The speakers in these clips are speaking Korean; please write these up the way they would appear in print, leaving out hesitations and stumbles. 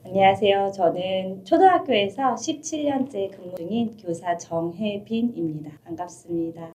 안녕하세요. 저는 초등학교에서 17년째 근무 중인 교사 정혜빈입니다. 반갑습니다.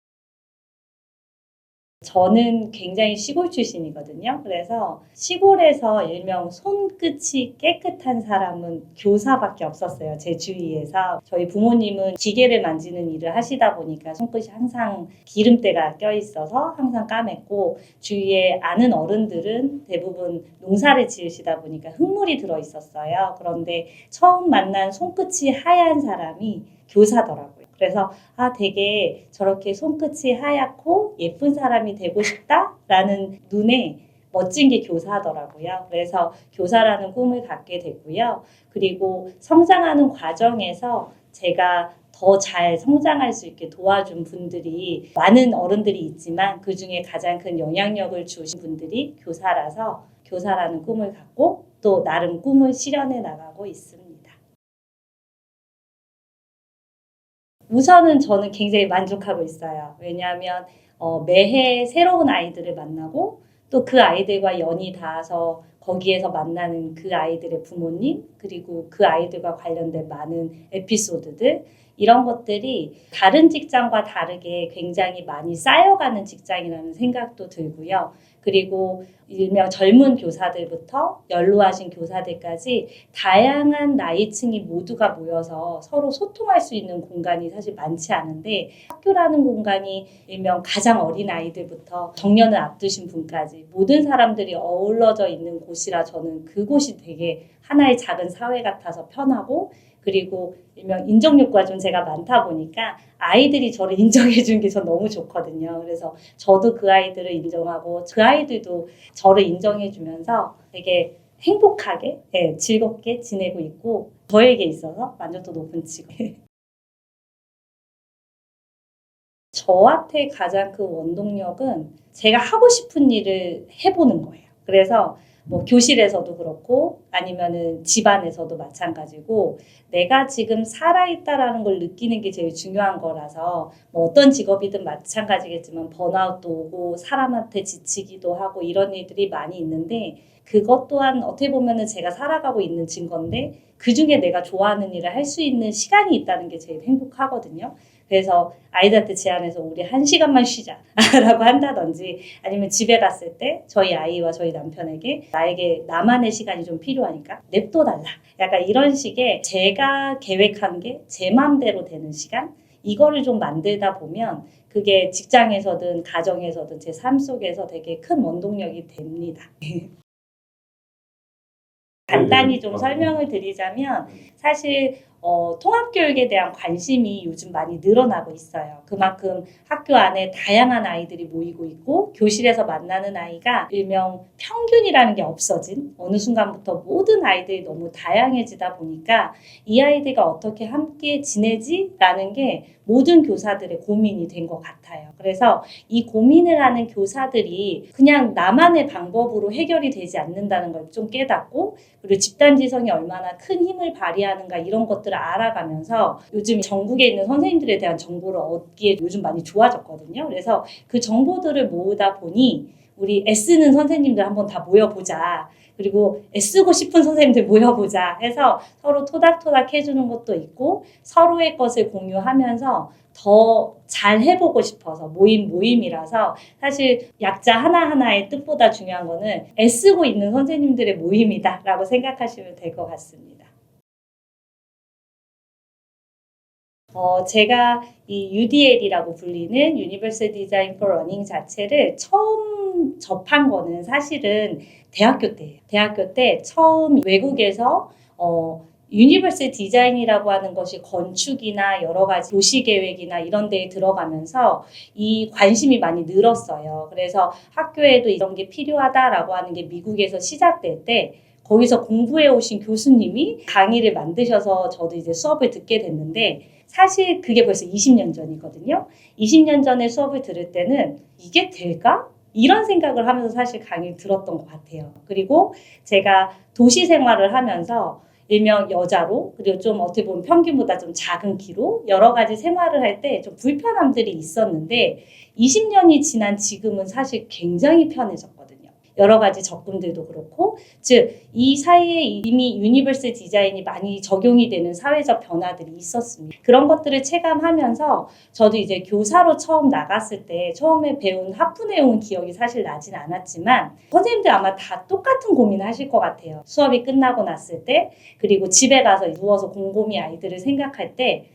저는 굉장히 시골 출신이거든요. 그래서 시골에서 일명 손끝이 깨끗한 사람은 교사밖에 없었어요. 제 주위에서. 저희 부모님은 기계를 만지는 일을 하시다 보니까 손끝이 항상 기름때가 껴있어서 항상 까맸고, 주위에 아는 어른들은 대부분 농사를 지으시다 보니까 흙물이 들어있었어요. 그런데 처음 만난 손끝이 하얀 사람이 교사더라고요. 그래서 되게 저렇게 손끝이 하얗고 예쁜 사람이 되고 싶다라는 눈에 멋진 게 교사더라고요. 그래서 교사라는 꿈을 갖게 됐고요. 그리고 성장하는 과정에서 제가 더 잘 성장할 수 있게 도와준 분들이 많은 어른들이 있지만 그중에 가장 큰 영향력을 주신 분들이 교사라서 교사라는 꿈을 갖고 또 나름 꿈을 실현해 나가고 있습니다. 우선은 저는 굉장히 만족하고 있어요. 왜냐하면 매해 새로운 아이들을 만나고 또 그 아이들과 연이 닿아서 거기에서 만나는 그 아이들의 부모님, 그리고 그 아이들과 관련된 많은 에피소드들, 이런 것들이 다른 직장과 다르게 굉장히 많이 쌓여가는 직장이라는 생각도 들고요. 그리고 일명 젊은 교사들부터 연로하신 교사들까지 다양한 나이층이 모두가 모여서 서로 소통할 수 있는 공간이 사실 많지 않은데, 학교라는 공간이 일명 가장 어린 아이들부터 정년을 앞두신 분까지 모든 사람들이 어우러져 있는 곳이라 저는 그곳이 되게 하나의 작은 사회 같아서 편하고, 그리고 일명 인정욕구가 좀 제가 많다 보니까 아이들이 저를 인정해 준 게 전 너무 좋거든요. 그래서 저도 그 아이들을 인정하고 그 아이들도 저를 인정해 주면서 되게 행복하게, 즐겁게 지내고 있고, 저에게 있어서 만족도 높은 직업. 저한테 가장 큰 원동력은 제가 하고 싶은 일을 해보는 거예요. 그래서 뭐 교실에서도 그렇고 아니면은 집안에서도 마찬가지고, 내가 지금 살아있다라는 걸 느끼는 게 제일 중요한 거라서, 뭐 어떤 직업이든 마찬가지겠지만 번아웃도 오고 사람한테 지치기도 하고 이런 일들이 많이 있는데, 그것 또한 어떻게 보면은 제가 살아가고 있는 증거인데 그중에 내가 좋아하는 일을 할 수 있는 시간이 있다는 게 제일 행복하거든요. 그래서 아이들한테 제안해서 우리 1시간만 쉬자 라고 한다든지, 아니면 집에 갔을 때 저희 아이와 저희 남편에게 나에게 나만의 시간이 좀 필요하니까 냅둬달라, 약간 이런 식의 제가 계획한 게 제 마음대로 되는 시간, 이거를 좀 만들다 보면 그게 직장에서든 가정에서든 제 삶 속에서 되게 큰 원동력이 됩니다. 간단히 좀 설명을 드리자면, 사실 통합교육에 대한 관심이 요즘 많이 늘어나고 있어요. 그만큼 학교 안에 다양한 아이들이 모이고 있고, 교실에서 만나는 아이가 일명 평균이라는 게 없어진 어느 순간부터 모든 아이들이 너무 다양해지다 보니까 이 아이들과 어떻게 함께 지내지라는 게 모든 교사들의 고민이 된 것 같아요. 그래서 이 고민을 하는 교사들이 그냥 나만의 방법으로 해결이 되지 않는다는 걸 좀 깨닫고, 그리고 집단지성이 얼마나 큰 힘을 발휘하는가, 이런 것들을 알아가면서 요즘 전국에 있는 선생님들에 대한 정보를 얻기에 요즘 많이 좋아졌거든요. 그래서 그 정보들을 모으다 보니 우리 애쓰는 선생님들 한번 다 모여보자, 그리고 애쓰고 싶은 선생님들 모여보자 해서 서로 토닥토닥 해주는 것도 있고, 서로의 것을 공유하면서 더 잘 해보고 싶어서 모인 모임이라서, 사실 약자 하나하나의 뜻보다 중요한 거는 애쓰고 있는 선생님들의 모임이다라고 생각하시면 될 것 같습니다. 제가 이 UDL이라고 불리는 Universal Design for Learning 자체를 처음 접한 거는 사실은 대학교 때예요. 대학교 때 처음 외국에서 유니버설 디자인이라고 하는 것이 건축이나 여러 가지 도시 계획이나 이런 데에 들어가면서 이 관심이 많이 늘었어요. 그래서 학교에도 이런 게 필요하다라고 하는 게 미국에서 시작될 때, 거기서 공부해 오신 교수님이 강의를 만드셔서 저도 이제 수업을 듣게 됐는데, 사실 그게 벌써 20년 전이거든요. 20년 전에 수업을 들을 때는 이게 될까? 이런 생각을 하면서 사실 강의를 들었던 것 같아요. 그리고 제가 도시 생활을 하면서 일명 여자로, 그리고 좀 어떻게 보면 평균보다 좀 작은 키로 여러 가지 생활을 할 때 좀 불편함들이 있었는데, 20년이 지난 지금은 사실 굉장히 편해졌거든요. 여러 가지 접근들도 그렇고, 즉 이 사이에 이미 유니버설 디자인이 많이 적용이 되는 사회적 변화들이 있었습니다. 그런 것들을 체감하면서 저도 이제 교사로 처음 나갔을 때 처음에 배운 학부 내용은 기억이 사실 나진 않았지만 선생님들 아마 다 똑같은 고민을 하실 것 같아요. 수업이 끝나고 났을 때, 그리고 집에 가서 누워서 곰곰이 아이들을 생각할 때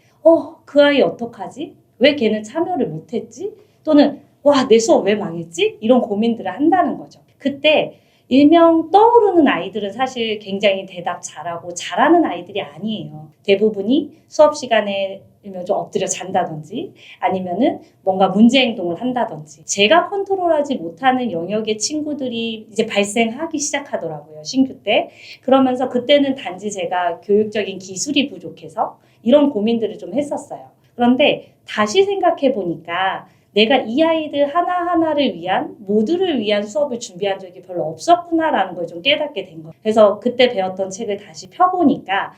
그 아이 어떡하지? 왜 걔는 참여를 못했지? 또는 와, 내 수업 왜 망했지? 이런 고민들을 한다는 거죠. 그때 일명 떠오르는 아이들은 사실 굉장히 대답 잘하고 잘하는 아이들이 아니에요. 대부분이 수업 시간에 좀 엎드려 잔다든지 아니면은 뭔가 문제 행동을 한다든지 제가 컨트롤하지 못하는 영역의 친구들이 이제 발생하기 시작하더라고요. 신규 때. 그러면서 그때는 단지 제가 교육적인 기술이 부족해서 이런 고민들을 좀 했었어요. 그런데 다시 생각해 보니까 내가 이 아이들 하나하나를 위한, 모두를 위한 수업을 준비한 적이 별로 없었구나라는 걸 좀 깨닫게 된 거예요. 그래서 그때 배웠던 책을 다시 펴보니까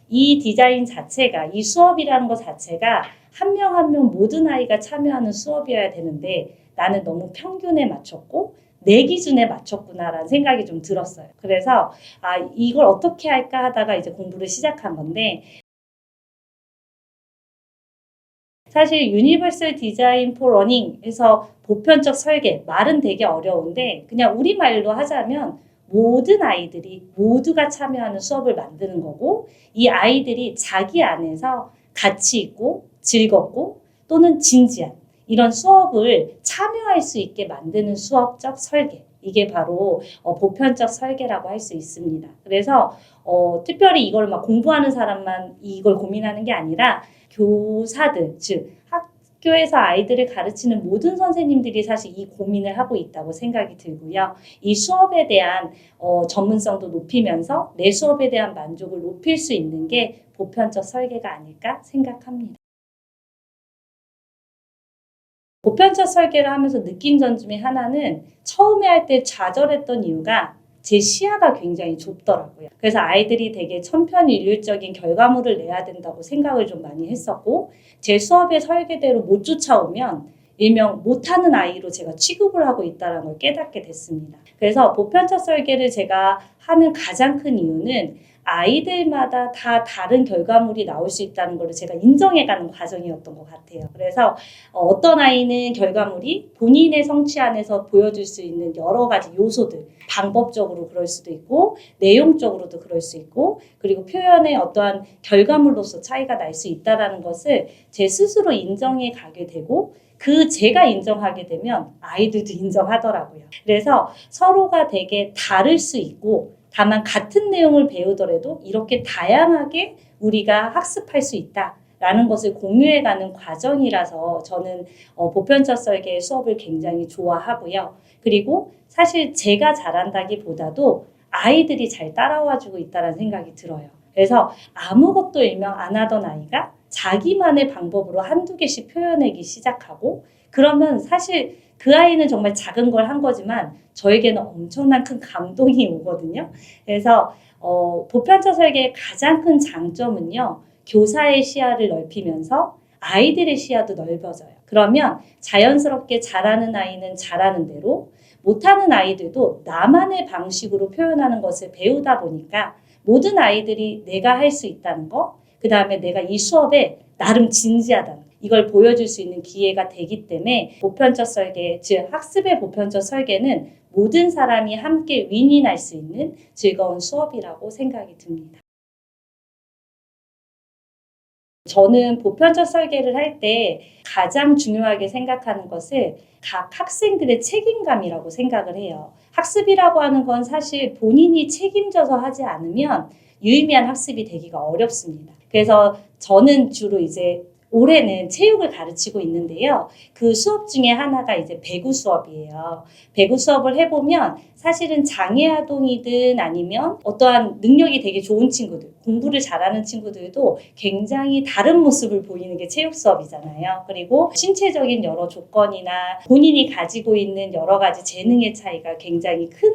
이 디자인 자체가, 이 수업이라는 것 자체가 한 명 한 명 모든 아이가 참여하는 수업이어야 되는데 나는 너무 평균에 맞췄고 내 기준에 맞췄구나라는 생각이 좀 들었어요. 그래서 이걸 어떻게 할까 하다가 이제 공부를 시작한 건데 사실 유니버설 디자인 포 러닝에서 보편적 설계, 말은 되게 어려운데 그냥 우리말로 하자면 모든 아이들이 모두가 참여하는 수업을 만드는 거고 이 아이들이 자기 안에서 가치 있고 즐겁고 또는 진지한 이런 수업을 참여할 수 있게 만드는 수업적 설계. 이게 바로 보편적 설계라고 할 수 있습니다. 그래서 특별히 이걸 막 공부하는 사람만 이걸 고민하는 게 아니라 교사들, 즉 학교에서 아이들을 가르치는 모든 선생님들이 사실 이 고민을 하고 있다고 생각이 들고요. 이 수업에 대한 전문성도 높이면서 내 수업에 대한 만족을 높일 수 있는 게 보편적 설계가 아닐까 생각합니다. 보편적 설계를 하면서 느낀 점 중에 하나는 처음에 할 때 좌절했던 이유가 제 시야가 굉장히 좁더라고요. 그래서 아이들이 되게 천편일률적인 결과물을 내야 된다고 생각을 좀 많이 했었고 제 수업의 설계대로 못 쫓아오면 일명 못하는 아이로 제가 취급을 하고 있다는 걸 깨닫게 됐습니다. 그래서 보편적 설계를 제가 하는 가장 큰 이유는 아이들마다 다 다른 결과물이 나올 수 있다는 걸 제가 인정해가는 과정이었던 것 같아요. 그래서 어떤 아이는 결과물이 본인의 성취 안에서 보여줄 수 있는 여러 가지 요소들, 방법적으로 그럴 수도 있고 내용적으로도 그럴 수 있고 그리고 표현의 어떠한 결과물로서 차이가 날 수 있다는 것을 제 스스로 인정해 가게 되고 제가 인정하게 되면 아이들도 인정하더라고요. 그래서 서로가 되게 다를 수 있고 다만 같은 내용을 배우더라도 이렇게 다양하게 우리가 학습할 수 있다라는 것을 공유해가는 과정이라서 저는 보편적 설계의 수업을 굉장히 좋아하고요. 그리고 사실 제가 잘한다기보다도 아이들이 잘 따라와주고 있다는 생각이 들어요. 그래서 아무것도 일명 안 하던 아이가 자기만의 방법으로 한두 개씩 표현하기 시작하고 그러면 사실 그 아이는 정말 작은 걸 한 거지만 저에게는 엄청난 큰 감동이 오거든요. 그래서 보편적 설계의 가장 큰 장점은요. 교사의 시야를 넓히면서 아이들의 시야도 넓어져요. 그러면 자연스럽게 잘하는 아이는 잘하는 대로 못하는 아이들도 나만의 방식으로 표현하는 것을 배우다 보니까 모든 아이들이 내가 할 수 있다는 거, 그 다음에 내가 이 수업에 나름 진지하다는 거, 이걸 보여줄 수 있는 기회가 되기 때문에 보편적 설계, 즉 학습의 보편적 설계는 모든 사람이 함께 윈윈할 수 있는 즐거운 수업이라고 생각이 듭니다. 저는 보편적 설계를 할 때 가장 중요하게 생각하는 것을 각 학생들의 책임감이라고 생각을 해요. 학습이라고 하는 건 사실 본인이 책임져서 하지 않으면 유의미한 학습이 되기가 어렵습니다. 그래서 저는 주로 이제 올해는 체육을 가르치고 있는데요. 그 수업 중에 하나가 이제 배구 수업이에요. 배구 수업을 해보면 사실은 장애아동이든 아니면 어떠한 능력이 되게 좋은 친구들, 공부를 잘하는 친구들도 굉장히 다른 모습을 보이는 게 체육 수업이잖아요. 그리고 신체적인 여러 조건이나 본인이 가지고 있는 여러 가지 재능의 차이가 굉장히 큰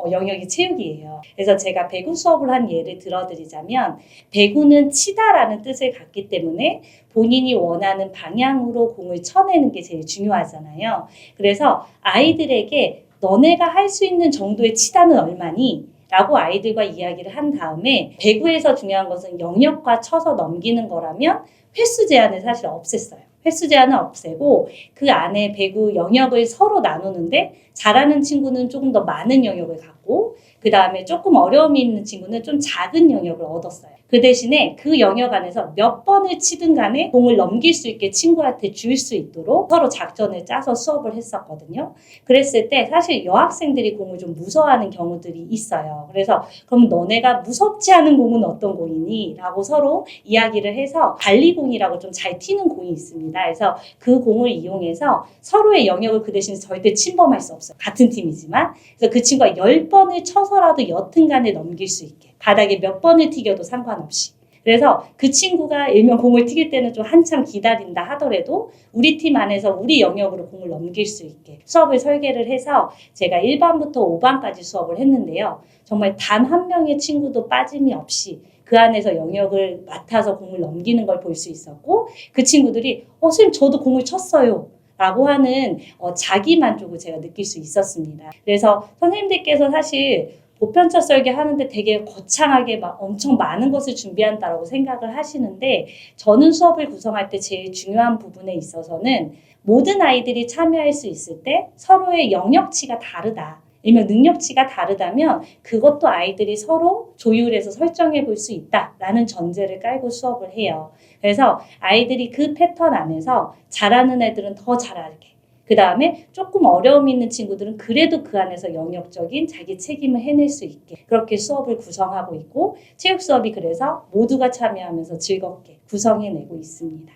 영역이 체육이에요. 그래서 제가 배구 수업을 한 예를 들어드리자면 배구는 치다라는 뜻을 갖기 때문에 본인이 원하는 방향으로 공을 쳐내는 게 제일 중요하잖아요. 그래서 아이들에게 너네가 할 수 있는 정도의 치단은 얼마니? 라고 아이들과 이야기를 한 다음에 배구에서 중요한 것은 영역과 쳐서 넘기는 거라면 횟수 제한을 사실 없앴어요. 횟수 제한은 없애고 그 안에 배구 영역을 서로 나누는데 잘하는 친구는 조금 더 많은 영역을 갖고 그 다음에 조금 어려움이 있는 친구는 좀 작은 영역을 얻었어요. 그 대신에 그 영역 안에서 몇 번을 치든 간에 공을 넘길 수 있게 친구한테 줄 수 있도록 서로 작전을 짜서 수업을 했었거든요. 그랬을 때 사실 여학생들이 공을 좀 무서워하는 경우들이 있어요. 그래서 그럼 너네가 무섭지 않은 공은 어떤 공이니? 라고 서로 이야기를 해서 발리공이라고 좀 잘 튀는 공이 있습니다. 그래서 그 공을 이용해서 서로의 영역을 그 대신 절대 침범할 수 없어요. 같은 팀이지만. 그래서 그 친구가 10번을 쳐서라도 여튼간에 넘길 수 있게. 바닥에 몇 번을 튀겨도 상관없이. 그래서 그 친구가 일명 공을 튀길 때는 좀 한참 기다린다 하더라도 우리 팀 안에서 우리 영역으로 공을 넘길 수 있게 수업을 설계를 해서 제가 1반부터 5반까지 수업을 했는데요. 정말 단 한 명의 친구도 빠짐이 없이 그 안에서 영역을 맡아서 공을 넘기는 걸 볼 수 있었고 그 친구들이 선생님 저도 공을 쳤어요. 라고 하는 자기 만족을 제가 느낄 수 있었습니다. 그래서 선생님들께서 사실 보편적 설계 하는데 되게 거창하게 막 엄청 많은 것을 준비한다라고 생각을 하시는데 저는 수업을 구성할 때 제일 중요한 부분에 있어서는 모든 아이들이 참여할 수 있을 때 서로의 영역치가 다르다. 일명 능력치가 다르다면 그것도 아이들이 서로 조율해서 설정해 볼 수 있다라는 전제를 깔고 수업을 해요. 그래서 아이들이 그 패턴 안에서 잘하는 애들은 더 잘하게 그 다음에 조금 어려움이 있는 친구들은 그래도 그 안에서 영역적인 자기 책임을 해낼 수 있게 그렇게 수업을 구성하고 있고 체육 수업이 그래서 모두가 참여하면서 즐겁게 구성해내고 있습니다.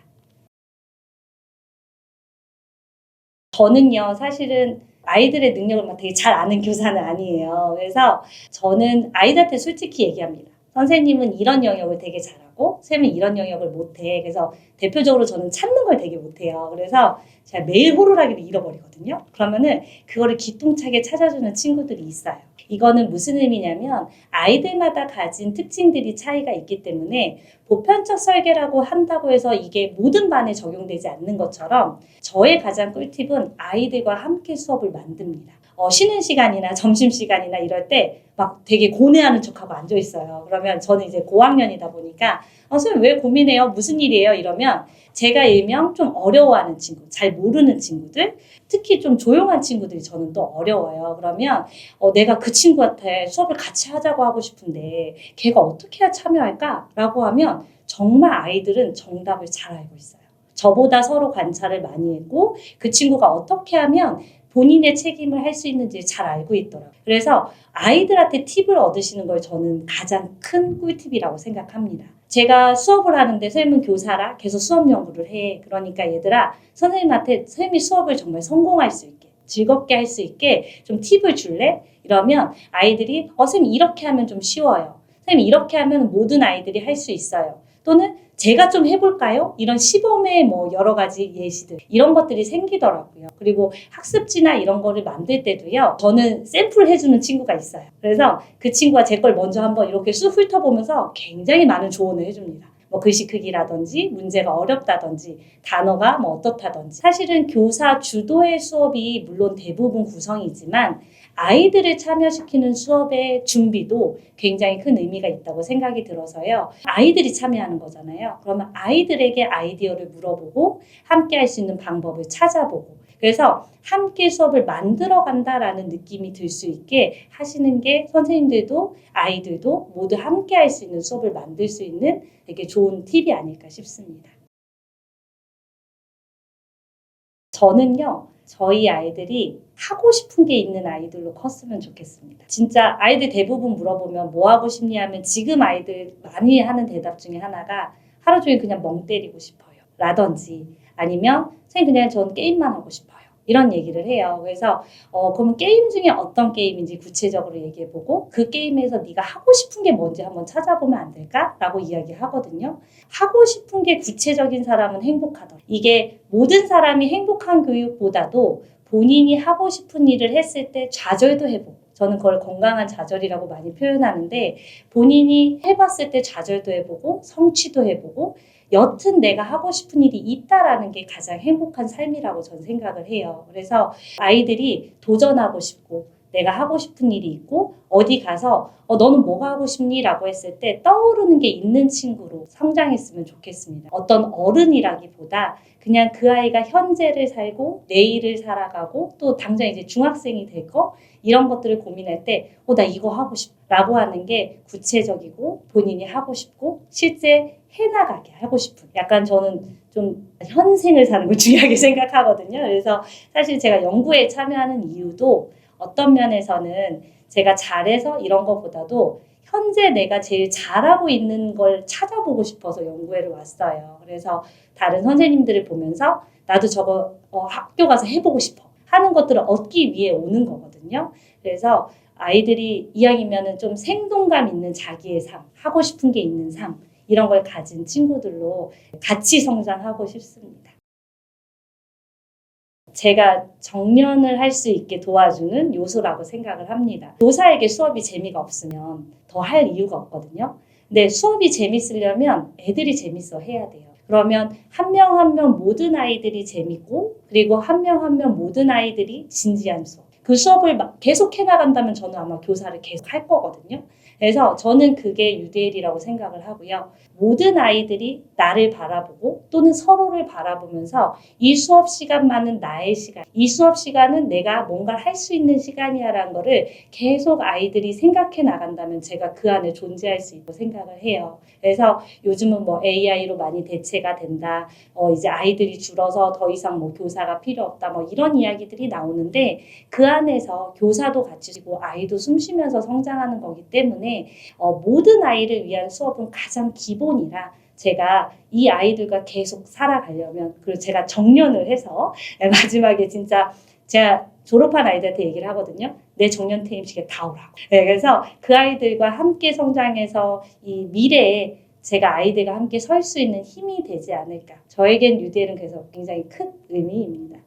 저는요 사실은 아이들의 능력을 막 되게 잘 아는 교사는 아니에요. 그래서 저는 아이들한테 솔직히 얘기합니다. 선생님은 이런 영역을 되게 잘하고 선생님은 이런 영역을 못해. 그래서 대표적으로 저는 찾는 걸 되게 못해요. 그래서 제가 매일 호루라기를 잃어버리거든요. 그러면은 그거를 기똥차게 찾아주는 친구들이 있어요. 이거는 무슨 의미냐면 아이들마다 가진 특징들이 차이가 있기 때문에 보편적 설계라고 한다고 해서 이게 모든 반에 적용되지 않는 것처럼 저의 가장 꿀팁은 아이들과 함께 수업을 만듭니다. 쉬는 시간이나 점심시간이나 이럴 때 막 되게 고뇌하는 척하고 앉아있어요. 그러면 저는 이제 고학년이다 보니까 선생님 왜 고민해요? 무슨 일이에요? 이러면 제가 일명 좀 어려워하는 친구, 잘 모르는 친구들, 특히 좀 조용한 친구들이 저는 또 어려워요. 그러면 내가 그 친구한테 수업을 같이 하자고 하고 싶은데 걔가 어떻게 해야 참여할까? 라고 하면 정말 아이들은 정답을 잘 알고 있어요. 저보다 서로 관찰을 많이 했고 그 친구가 어떻게 하면 본인의 책임을 할 수 있는지 잘 알고 있더라고요. 그래서 아이들한테 팁을 얻으시는 걸 저는 가장 큰 꿀팁이라고 생각합니다. 제가 수업을 하는데 선생님은 교사라 계속 수업 연구를 해. 그러니까 얘들아 선생님한테 선생님이 수업을 정말 성공할 수 있게 즐겁게 할 수 있게 좀 팁을 줄래? 이러면 아이들이 선생님 이렇게 하면 좀 쉬워요. 선생님 이렇게 하면 모든 아이들이 할 수 있어요. 또는 제가 좀 해볼까요? 이런 시범의 여러 가지 예시들 이런 것들이 생기더라고요. 그리고 학습지나 이런 거를 만들 때도요. 저는 샘플 해주는 친구가 있어요. 그래서 그 친구가 제 걸 먼저 한번 이렇게 쑥 훑어보면서 굉장히 많은 조언을 해줍니다. 글씨 크기라든지 문제가 어렵다든지 단어가 어떻다든지 사실은 교사 주도의 수업이 물론 대부분 구성이지만 아이들을 참여시키는 수업의 준비도 굉장히 큰 의미가 있다고 생각이 들어서요. 아이들이 참여하는 거잖아요. 그러면 아이들에게 아이디어를 물어보고 함께 할 수 있는 방법을 찾아보고 그래서 함께 수업을 만들어 간다라는 느낌이 들 수 있게 하시는 게 선생님들도 아이들도 모두 함께 할 수 있는 수업을 만들 수 있는 되게 좋은 팁이 아닐까 싶습니다. 저는요. 저희 아이들이 하고 싶은 게 있는 아이들로 컸으면 좋겠습니다. 진짜 아이들 대부분 물어보면 뭐 하고 싶니 하면 지금 아이들 많이 하는 대답 중에 하나가 하루 종일 그냥 멍 때리고 싶어요. 라든지 아니면 선생님 그냥 전 게임만 하고 싶어요. 이런 얘기를 해요. 그래서 그러면 게임 중에 어떤 게임인지 구체적으로 얘기해보고 그 게임에서 네가 하고 싶은 게 뭔지 한번 찾아보면 안 될까? 라고 이야기하거든요. 하고 싶은 게 구체적인 사람은 행복하다. 이게 모든 사람이 행복한 교육보다도 본인이 하고 싶은 일을 했을 때 좌절도 해보고 저는 그걸 건강한 좌절이라고 많이 표현하는데 본인이 해봤을 때 좌절도 해보고 성취도 해보고 여튼 내가 하고 싶은 일이 있다라는 게 가장 행복한 삶이라고 저는 생각을 해요. 그래서 아이들이 도전하고 싶고 내가 하고 싶은 일이 있고 어디 가서 너는 뭐가 하고 싶니? 라고 했을 때 떠오르는 게 있는 친구로 성장했으면 좋겠습니다. 어떤 어른이라기보다 그냥 그 아이가 현재를 살고 내일을 살아가고 또 당장 이제 중학생이 될 거 이런 것들을 고민할 때 나 이거 하고 싶어 라고 하는 게 구체적이고 본인이 하고 싶고 실제 해나가게 하고 싶은 약간 저는 좀 현생을 사는 걸 중요하게 생각하거든요. 그래서 사실 제가 연구에 참여하는 이유도 어떤 면에서는 제가 잘해서 이런 것보다도 현재 내가 제일 잘하고 있는 걸 찾아보고 싶어서 연구회를 왔어요. 그래서 다른 선생님들을 보면서 나도 저거 학교 가서 해보고 싶어 하는 것들을 얻기 위해 오는 거거든요. 그래서 아이들이 이왕이면은 좀 생동감 있는 자기의 삶, 하고 싶은 게 있는 삶 이런 걸 가진 친구들로 같이 성장하고 싶습니다. 제가 정년을 할 수 있게 도와주는 요소라고 생각을 합니다. 교사에게 수업이 재미가 없으면 더 할 이유가 없거든요. 근데 수업이 재밌으려면 애들이 재밌어 해야 돼요. 그러면 한 명 한 명 모든 아이들이 재밌고 그리고 한 명 한 명 모든 아이들이 진지한 수업. 그 수업을 계속 해나간다면 저는 아마 교사를 계속 할 거거든요. 그래서 저는 그게 UDL이라고 생각을 하고요. 모든 아이들이 나를 바라보고 또는 서로를 바라보면서 이 수업 시간만은 나의 시간, 이 수업 시간은 내가 뭔가를 할 수 있는 시간이야라는 거를 계속 아이들이 생각해 나간다면 제가 그 안에 존재할 수 있다고 생각을 해요. 그래서 요즘은 뭐 AI로 많이 대체가 된다. 이제 아이들이 줄어서 더 이상 뭐 교사가 필요 없다. 뭐 이런 이야기들이 나오는데 그 안에서 교사도 같이 쉬고 아이도 숨 쉬면서 성장하는 거기 때문에 모든 아이를 위한 수업은 가장 기본이라 제가 이 아이들과 계속 살아가려면 그리고 제가 정년을 해서 마지막에 진짜 제가 졸업한 아이들한테 얘기를 하거든요. 내 정년 퇴임식에 다 오라고. 네, 그래서 그 아이들과 함께 성장해서 이 미래에 제가 아이들과 함께 설 수 있는 힘이 되지 않을까. 저에겐 UDL은 그래서 굉장히 큰 의미입니다.